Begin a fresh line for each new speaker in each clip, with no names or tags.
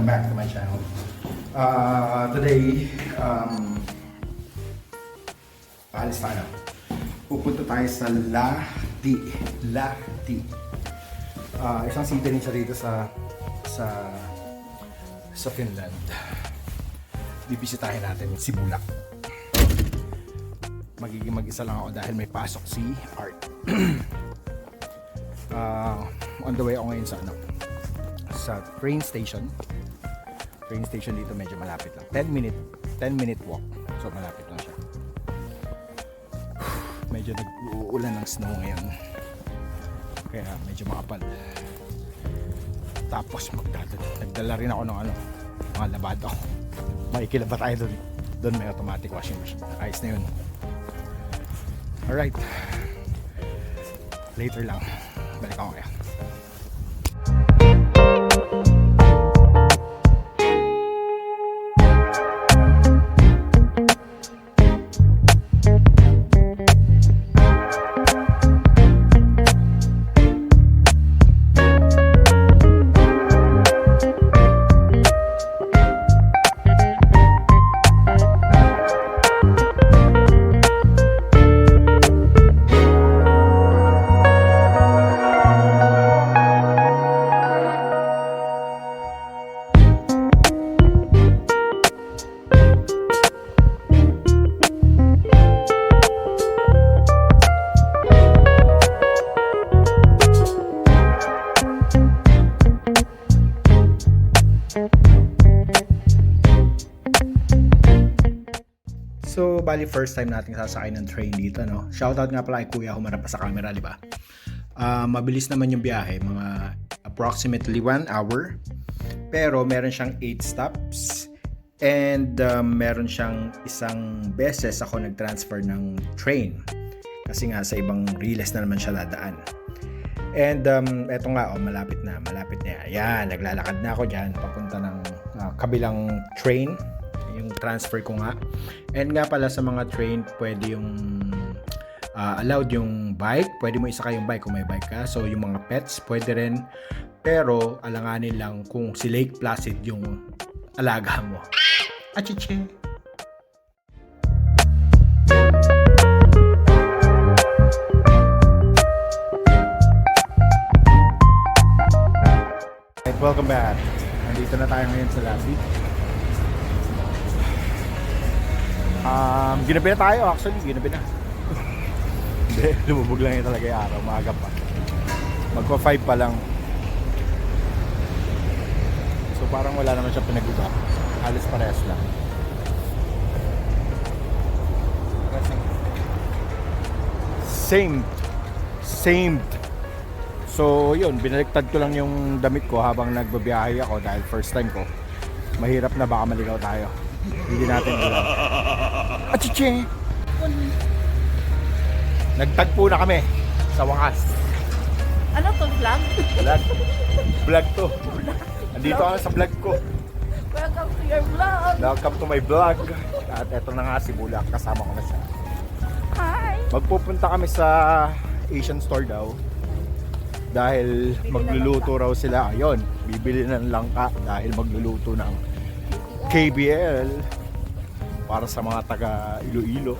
welcome back to my channel. Today, paalis tayo. Pupunta tayo sa Lahti. Isang city rin siya dito sa Finland. Bibisitahin natin si Bulak. Magiging mag-isa lang ako dahil may pasok si Art. On the way ako ngayon sa train station. Train station dito medyo malapit lang. 10 minute walk. So malapit lang siya. Medyo nag-uulan ng snow ngayon. Kaya medyo makapal. Tapos nagdala rin ako ng mga labado. Makikila ba tayo doon? Doon may automatic washing machine. Ayos na yun. Alright. Later lang. Balik ako kaya. So, bali first time natin sasakay ng train dito, no? Shoutout nga pala kay Kuya, humarap pa sa camera, di ba? Mabilis naman yung biyahe, mga approximately 1 hour. Pero meron siyang 8 stops. And meron siyang isang beses ako nag-transfer ng train. Kasi nga sa ibang riles na naman siya dadaan. And eto nga, malapit na. Ayan, naglalakad na ako dyan papunta ng kabilang train. Yung transfer ko nga. And nga pala sa mga train, pwede yung allowed yung bike. Pwede mo isakay yung bike kung may bike ka. So yung mga pets, pwede rin. Pero alanganin lang kung si Lake Placid yung alaga mo. Achiche! Right, welcome back. Nandito na tayo ngayon sa Lahti. Ginabi na tayo actually, ginabi na. Hindi, lumubog lang yun talaga yung araw, maaga pa. Magpa 5 pa lang. So parang wala naman siya pinag-iba. Halos parehas lang. Same. So yun, binaliktad ko lang yung damit ko habang nagbabiyahe ako dahil first time ko. Mahirap na baka maligaw tayo. Hindi natin alam. Achiche! Nagtagpo na kami sa wakas.
Ano to, vlog?
Vlog to. Andito ako sa vlog ko.
Welcome to your vlog!
Welcome to my vlog. At eto na nga si Bulak, kasama ko na siya.
Hi!
Magpupunta kami sa Asian store daw. Dahil magluluto raw sila. Ayun, bibili ng langka dahil magluluto ng KBL para sa mga taga Iloilo.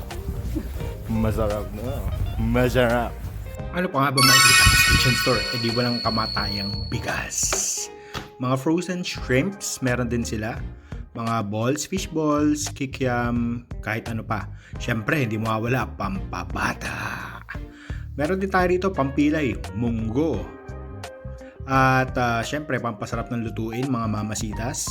Masarap na. Masarap. Ano pa nga ba makikita sa Asian store? E di walang kamatayang bigas. Mga frozen shrimps, meron din sila. Mga balls, fish balls, kikiam, kahit ano pa. Siyempre, hindi mawawala, pampabata. Meron din tayo rito, pampilay, munggo. At siyempre, pampasarap ng lutuin, mga mamasitas.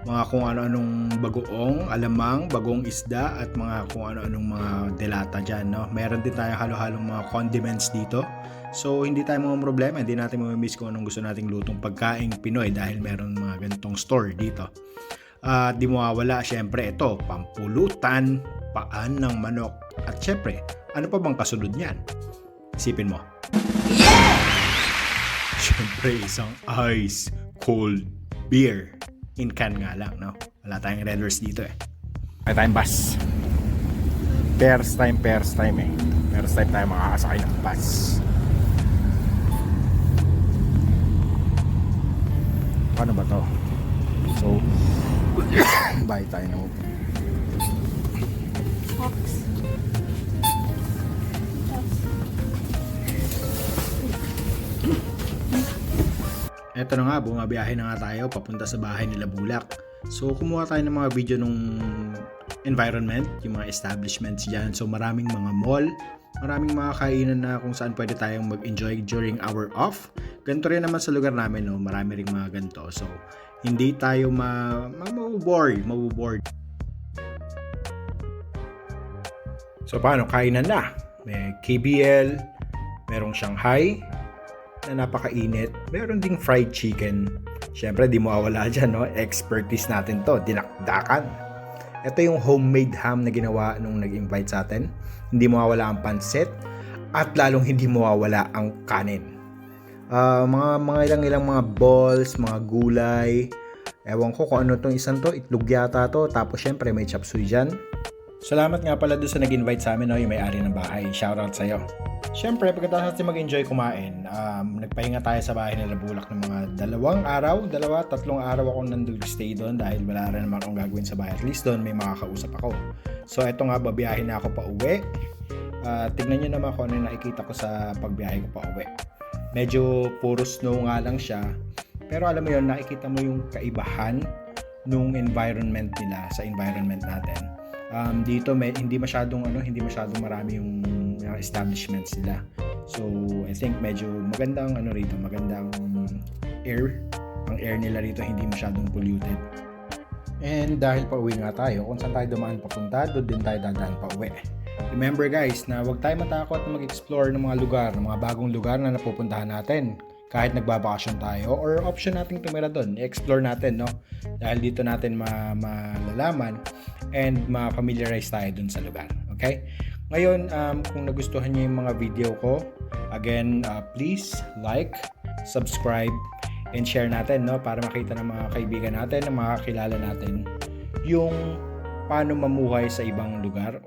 Mga kung ano-anong bagoong, alamang, bagong isda at mga kung ano-anong mga delata dyan, no? Meron din tayong halo-halong mga condiments dito. So, hindi tayo mga problema. Hindi natin mamimiss kung anong gusto nating lutong pagkaing Pinoy dahil meron mga ganitong store dito. At di mawawala, syempre, ito, pampulutan, paan ng manok. At syempre, ano pa bang kasunod niyan? Isipin mo. Yeah! Syempre, isang ice cold beer. In can nga lang, no? Wala tayong Redverse dito eh. May tayong bus. First time eh. First time tayo makakasakay ng bus. Paano ba to? So, bayad tayo ng
Fox.
Eto na nga, bumabiyahe na nga tayo papunta sa bahay nila Bulak. So kumuha tayo ng mga video nung environment, yung mga establishments dyan. So maraming mga mall, maraming mga kainan na kung saan pwede tayong mag-enjoy during our off. Ganito rin naman sa lugar namin, no? Marami ring mga ganito. So hindi tayo mabuboard. So paano, kainan na. May KBL, merong Shanghai, na napakainit. Meron ding fried chicken. Siyempre, di mawawala dyan, no? Expertise natin to, dinakdakan. Ito yung homemade ham na ginawa nung nag-invite sa atin. Hindi mawawala ang pansit at lalong hindi mawawala ang kanin. Mga ilang mga balls, mga gulay. Ewan ko kung ano tong isang to, itlog yata to. Tapos siyempre may chop suey dyan. Salamat nga pala doon sa nag-invite sa amin, no? Yung may-ari ng bahay. Shoutout sa'yo. Siyempre, pagkatapos natin mag-enjoy kumain, nagpahinga tayo sa bahay nila Bulak ng mga 2 araw, 3 araw akong nag-stay doon dahil wala rin naman akong gagawin sa bahay. At least doon may makakausap ako. So, eto nga, babiyahin na ako pa uwi. Tignan nyo naman kung ano yung nakikita ko sa pagbiyahe ko pa uwi. Medyo puro snow nga lang siya. Pero alam mo yun, nakikita mo yung kaibahan nung environment nila sa environment natin. Dito hindi masyadong marami yung establishments nila. So I think medyo magandang magandang air. Ang air nila rito hindi masyadong polluted. And dahil pauwi nga tayo, kung saan tayo dumaan papunta, doon din tayo dadaan pauwi. Remember guys, na huwag tayo matakot na mag-explore ng mga lugar, ng mga bagong lugar na napupuntahan natin. Kahit nagbabakasyon tayo or option nating tumira doon, i-explore natin, no? Dahil dito natin malalaman and ma-familiarize tayo doon sa lugar. Okay? Ngayon, kung nagustuhan niyo yung mga video ko, again, please like, subscribe, and share natin, no? Para makita ng mga kaibigan natin, ng mga kakilala natin, yung paano mamuhay sa ibang lugar.